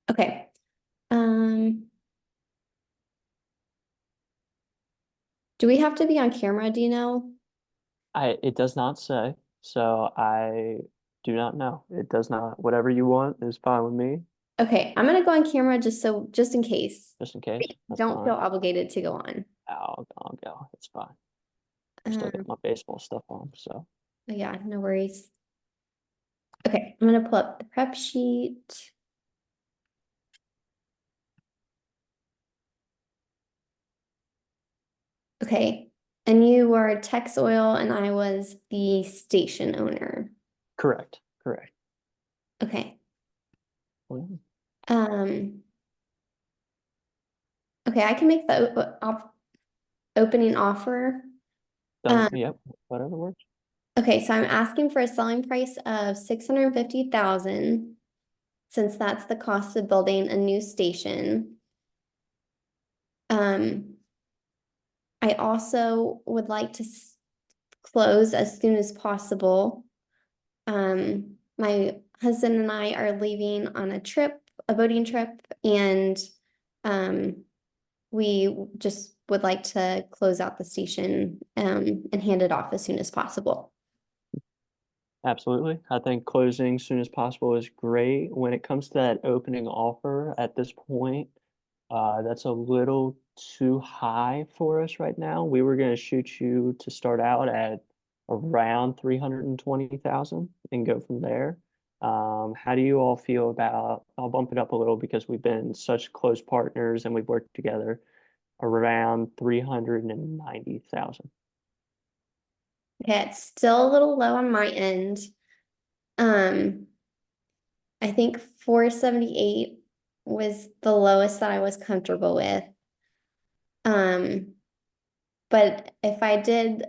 Okay. Um, do we have to be on camera? Do you know? It does not say, so I do not know. It does not. Whatever you want is fine with me, Okay, I'm gonna go on camera just in case. just in case. That's Don't feel fine. obligated to go on. I'll go. It's fine. I still Um, got my baseball stuff on, so yeah, no worries. Okay, I'm gonna pull up the prep sheet. Okay, and you were Texoil and I was the station owner. correct. Correct. Okay. Well, Um, okay, I can make the opening offer. done. Um, Yep. Whatever works. okay, so I'm asking for a selling price of 650,000 since that's the cost of building a new station. Um, I also would like to close as soon as possible. My husband and I are leaving on a trip, a boating trip, and um, we just would like to close out the station and hand it off as soon as possible. Absolutely. I think closing soon as possible is great. When it comes to that opening offer at this point, that's a little too high for us right now. We were going to shoot you to start out at around 320,000 and go from there. How do you all feel about, I'll bump it up a little because we've been such close partners and we've worked together around 390,000. Okay, it's still a little low on my end. Um, I think 478 was the lowest that I was comfortable with. Um, but if I did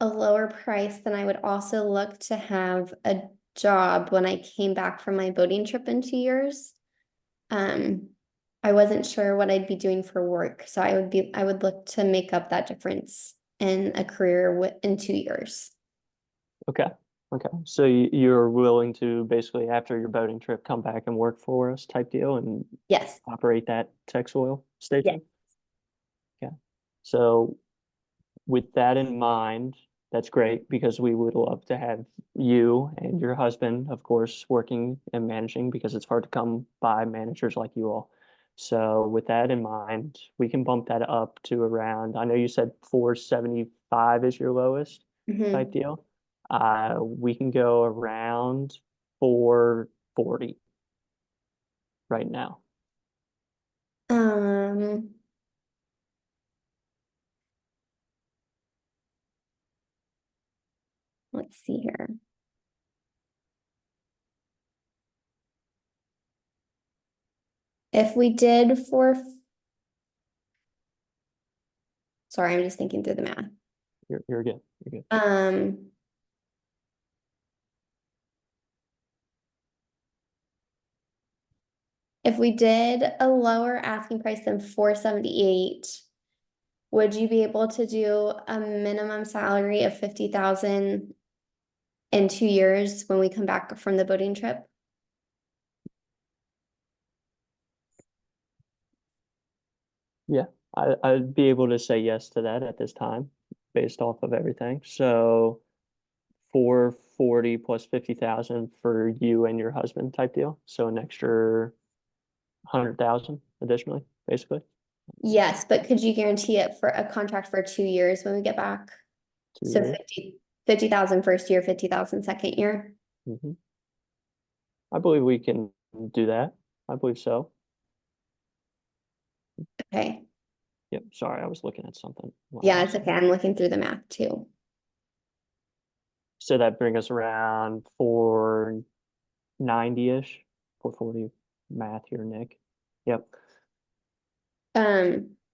a lower price, then I would also look to have a job when I came back from my boating trip in 2 years. Um, I wasn't sure what I'd be doing for work, so I would look to make up that difference in a career in 2 years. Okay. Okay. So you're willing to basically, after your boating trip, come back and work for us type deal and Yes. operate that Texoil Yes. station? Yeah. So with that in mind, that's great because we would love to have you and your husband, of course, working and managing because it's hard to come by managers like you all. So with that in mind, we can bump that up to around, I know you said 475 is your lowest type Mhm. deal. We can go around 440 right now. Um, let's see here. If we did sorry, I'm just thinking through the math. You're good. You're good. Um, if we did a lower asking price than 478, would you be able to do a minimum salary of 50,000 in 2 years when we come back from the boating trip? Yeah, I'd be able to say yes to that at this time based off of everything. So 440 plus 50,000 for you and your husband type deal. So an extra 100,000 additionally, basically. Yes, but could you guarantee it for a contract for 2 years when we get back? Two So years. 50,000 first year, 50,000 second year. Hmm. I believe we can do that. I believe so. Okay. Yep. Sorry, I was looking at something while I Yeah, it's was okay. I'm looking through the math too. so that bring us around 490-ish, 440 math here, Nick. Yep.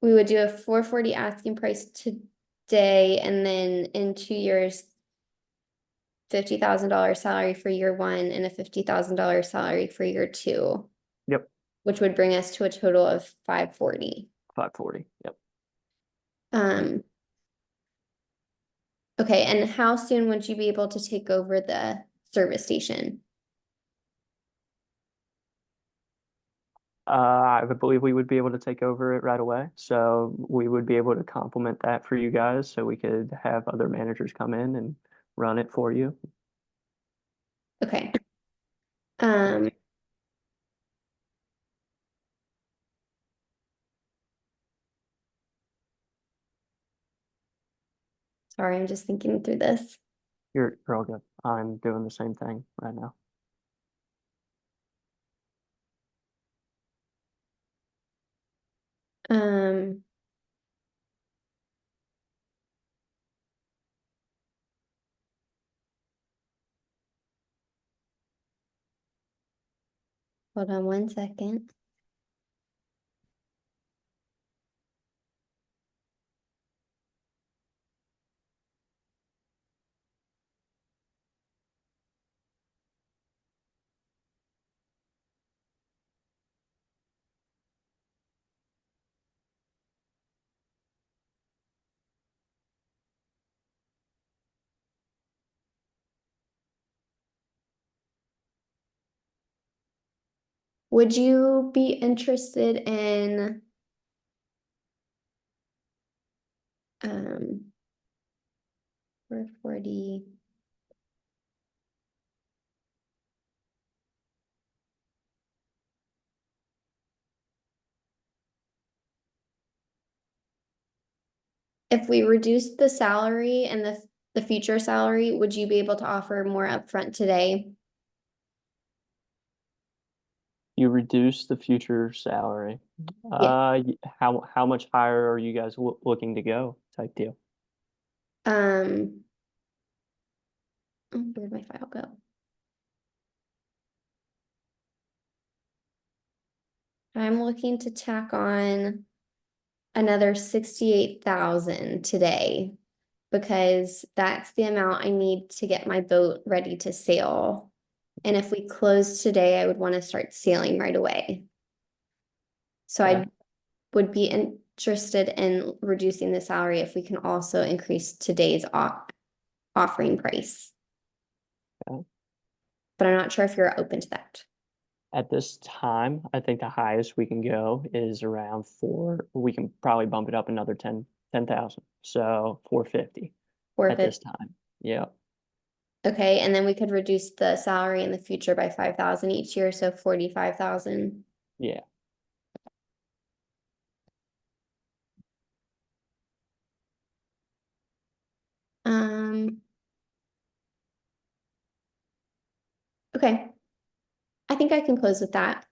We would do a 440 asking price today, and then in 2 years, $50,000 salary for year one and a $50,000 salary for year two, Yep. which would bring us to a total of 540. 540. Yep. Um, okay, and how soon would you be able to take over the service station? I believe we would be able to take over it right away. So we would be able to complement that for you guys so we could have other managers come in and run it for you. Okay. Yeah. Um, sorry, I'm just thinking through this. You're all good. I'm doing the same thing right now. Um, hold on one second. Would you be interested in um 440? If we reduced the salary and the future salary, would you be able to offer more upfront today? You reduce the future salary. Yeah. How much higher are you guys looking to go type deal? Um, oh, where'd my file go? I'm looking to tack on another 68,000 today because that's the amount I need to get my boat ready to sail. And if we close today, I would want to start sailing right away. So Okay. I would be interested in reducing the salary if we can also increase today's offering price. Okay. But I'm not sure if you're open to that. At this time, I think the highest we can go is around four. We can probably bump it up another 10,000. So 450 at this 450. time. Yeah. Okay, and then we could reduce the salary in the future by 5,000 each year, so 45,000. Yeah. Um, okay. I think I can close with that.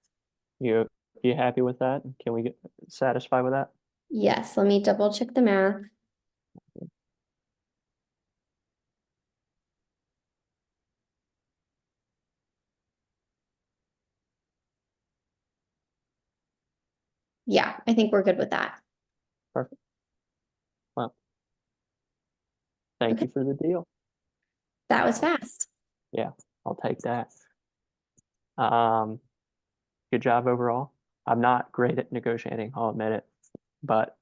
You you happy with that? Can we get satisfied with that? Yes, let me double check the math. Yeah, I think we're good with that. Perfect. Well, thank Okay, you for the deal. that was I'll, fast. yeah, I'll take that. Um, Good job overall. I'm not great at negotiating, I'll admit it, but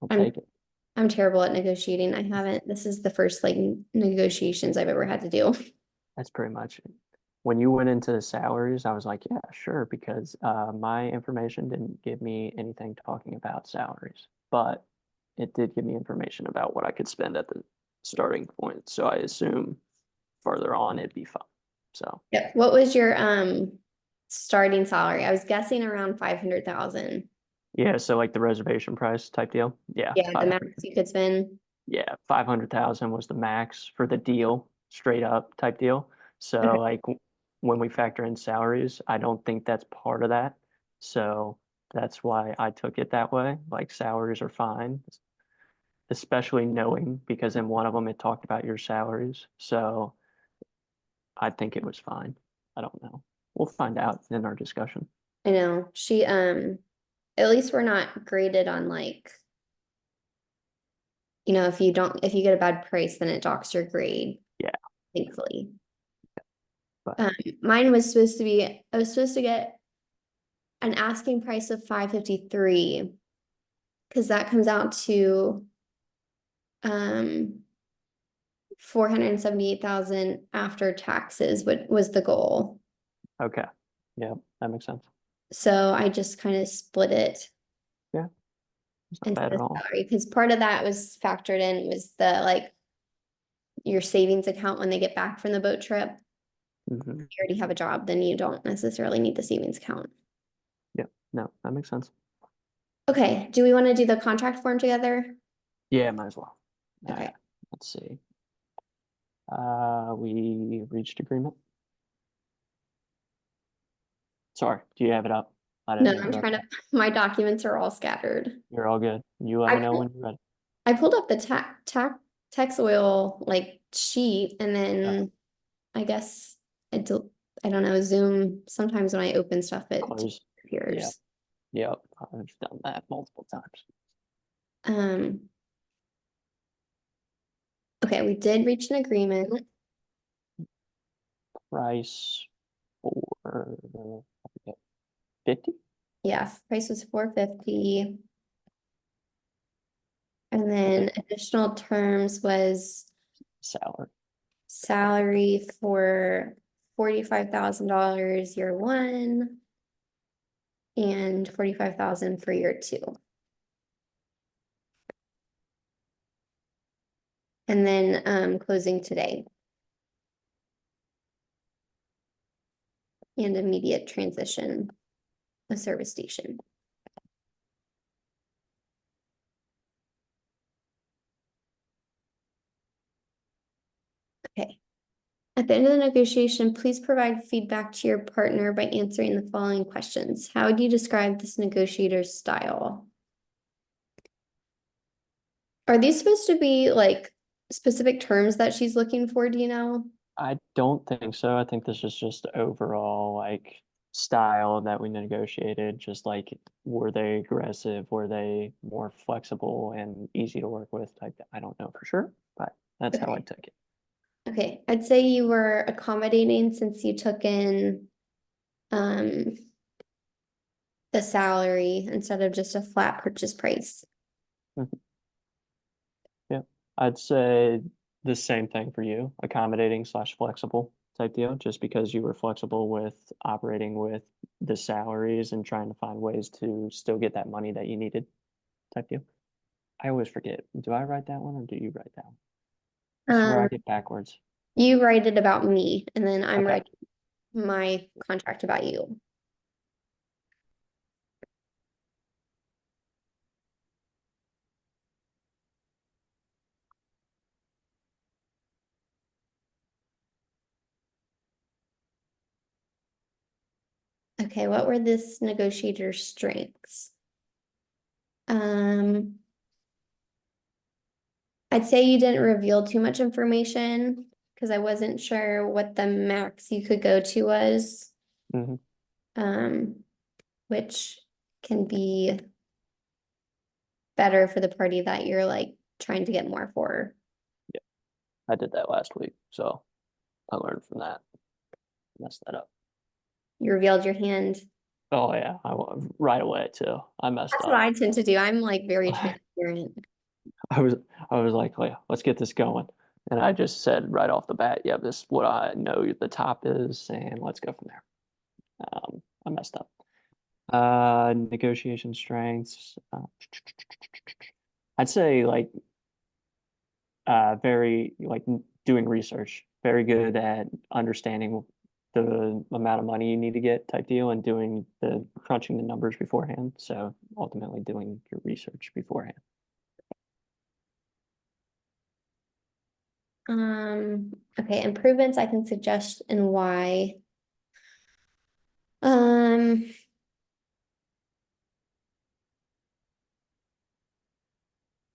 I'll I'm take it. I'm terrible at negotiating. I haven't, this is the first like negotiations I've ever had to do. That's pretty much it. When you went into the salaries, I was like, yeah, sure, because my information didn't give me anything talking about salaries, but it did give me information about what I could spend at the starting point. So I assume further on it'd be fine. So Yeah. What was your starting salary? I was guessing around 500,000. yeah, so like the reservation price type deal. Yeah, Yeah, the max 500. you could spend. Yeah, 500,000 was the max for the deal, straight up type deal. Okay. So like when we factor in salaries, I don't think that's part of that. So that's why I took it that way. Like salaries are fine, especially knowing because in one of them it talked about your salaries. So I think it was fine. I don't know. We'll find out in our discussion. I know. She at least we're not graded on like, if you get a bad price, then it docks your grade, Yeah, thankfully. but Um, mine was supposed to be, I was supposed to get an asking price of 553 because that comes out to 478,000 after taxes, what was the goal. okay. Yeah, that makes sense. So I just kind of split it Yeah, it's not into bad the at all. salary because part of that was factored in was the like your savings account when they get back from the boat trip. Hmm. You already have a job, then you don't necessarily need the savings account. Yeah, no, that makes sense. Okay, do we want to do the contract form together? Yeah, might as well. All right, Okay. let's see. We reached agreement. Sorry, do you have it up? I No, didn't I'm interrupt trying to, you. my documents are all scattered. You're all good. You let I me know pulled, when you're ready. I pulled up the Texoil like sheet and Uh, then I guess I do, I don't know, Zoom, sometimes when I open stuff, it close. Yep, disappears. yep. I've done that multiple times. Um, okay, we did reach an agreement. Price for I forget, 50? Yeah, price was 450. And Okay. then additional terms was Salary. salary for $45,000 year one and 45,000 for year two. And then closing today and immediate transition, a service station. Okay. At the end of the negotiation, please provide feedback to your partner by answering the following questions. How would you describe this negotiator's style? Are these supposed to be like specific terms that she's looking for? Do you know? I don't think so. I think this is just overall like style that we negotiated. Just like were they aggressive? Were they more flexible and easy to work with? Type. I don't know for sure, but that's how I Okay. took it. Okay. I'd say you were accommodating since you took in um the salary instead of just a flat purchase price. Mhm. Yeah, I'd say the same thing for you, accommodating slash flexible type deal, just because you were flexible with operating with the salaries and trying to find ways to still get that money that you needed type deal. I always forget. Do I write that one or do you write that one? I swear I Um, get backwards. you write it about me, and then I'm Okay. writing my contract about you. Okay, what were this negotiator's strengths? Um, I'd say you didn't reveal too much information because I wasn't sure what the max you could go to was, Hmm. um, which can be better for the party that you're like trying to get more for. Yeah, I did that last week, so I learned from that. Messed that up. You revealed your hand. Oh yeah, right away too. I messed That's what up. I tend to do. I'm like very transparent. I was I was like, "Leah, let's get this going." And I just said right off the bat, "Yeah, this is what I know the top is, and let's go from there." I messed up. Negotiation strengths. I'd say like very like doing research, very good at understanding the amount of money you need to get type deal and doing the crunching the numbers beforehand. So ultimately doing your research beforehand. Okay, improvements I can suggest and why. Um,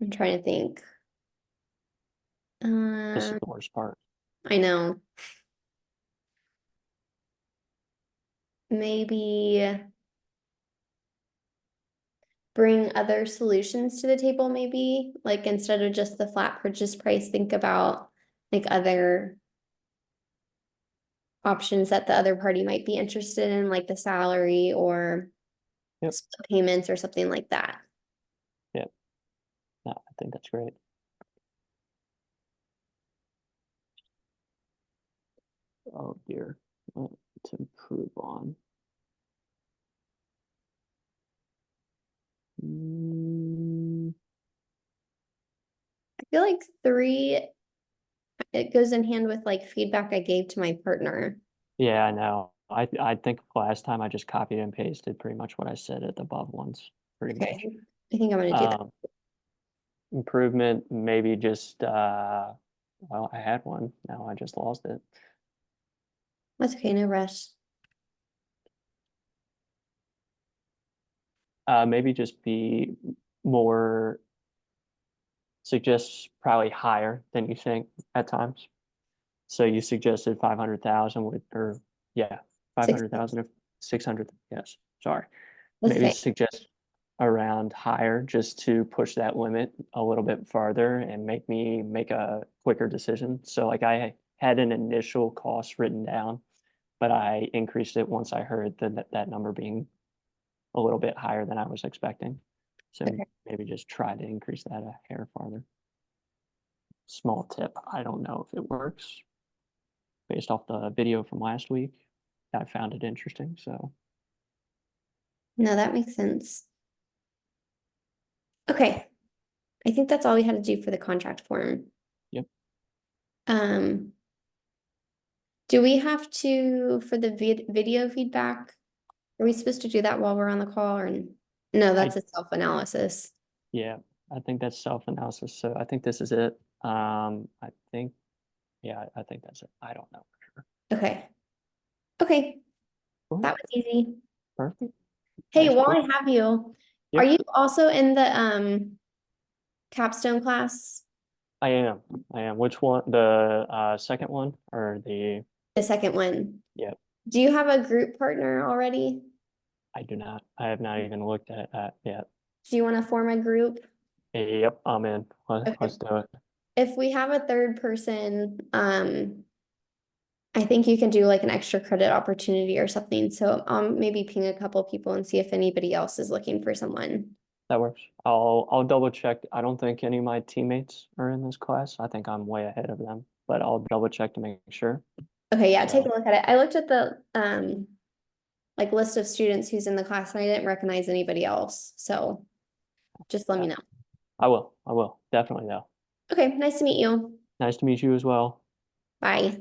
I'm trying to think. This is Um, the worst part. I know. Maybe bring other solutions to the table, maybe like instead of just the flat purchase price, think about like other options that the other party might be interested in, like the salary or Yep. split payments or something like that. Yep. No, I think that's great. Oh dear. What to improve on? Mm, I feel like three, it goes in hand with like feedback I gave to my partner. yeah, I know. I think last time I just copied and pasted pretty much what I said at the above ones, pretty much. Okay, I think I'm gonna do that. Um, Improvement, maybe just well, I had one. Now I just lost it. That's okay, no rush. Maybe just be more suggests probably higher than you think at times. So you suggested 500,000 with, or yeah, Six, 500,000 of 600. Yes, sorry. that's Maybe okay. suggest around higher just to push that limit a little bit farther and make me make a quicker decision. So like I had an initial cost written down, but I increased it once I heard that number being a little bit higher than I was expecting. So Okay. maybe just try to increase that a hair farther. Small tip. I don't know if it works based off the video from last week. I found it interesting. So, No, that makes sense. Okay, I think that's all we had to do for the contract form. yep. Um, do we have to, for the video feedback, are we supposed to do that while we're on the call or no, I, that's a self-analysis. yeah, I think that's self-analysis. So I think this is it. I think, yeah, I think that's it. I don't know for sure. Okay. Okay, Cool. that was easy. Perfect. Hey, Nice while quick. I have you, are Yep, you also in the capstone class? I am. I am. Which one? The second one or the, The second one. yep, Do you have a group partner already? I do not. I have not even looked at that yet. Do you want to form a group? Yep, I'm in. Okay. Let's do it. If we have a third person, I think you can do like an extra credit opportunity or something. So maybe ping a couple people and see if anybody else is looking for someone. That works. I'll double check. I don't think any of my teammates are in this class. I think I'm way ahead of them, but I'll double check to make sure. Okay, yeah, take a So look at it. I looked at the like list of students who's in the class and I didn't recognize anybody else. So just let me yeah, know. I will. I will. Definitely though. Okay, nice to meet you. Nice to meet you as well. Bye.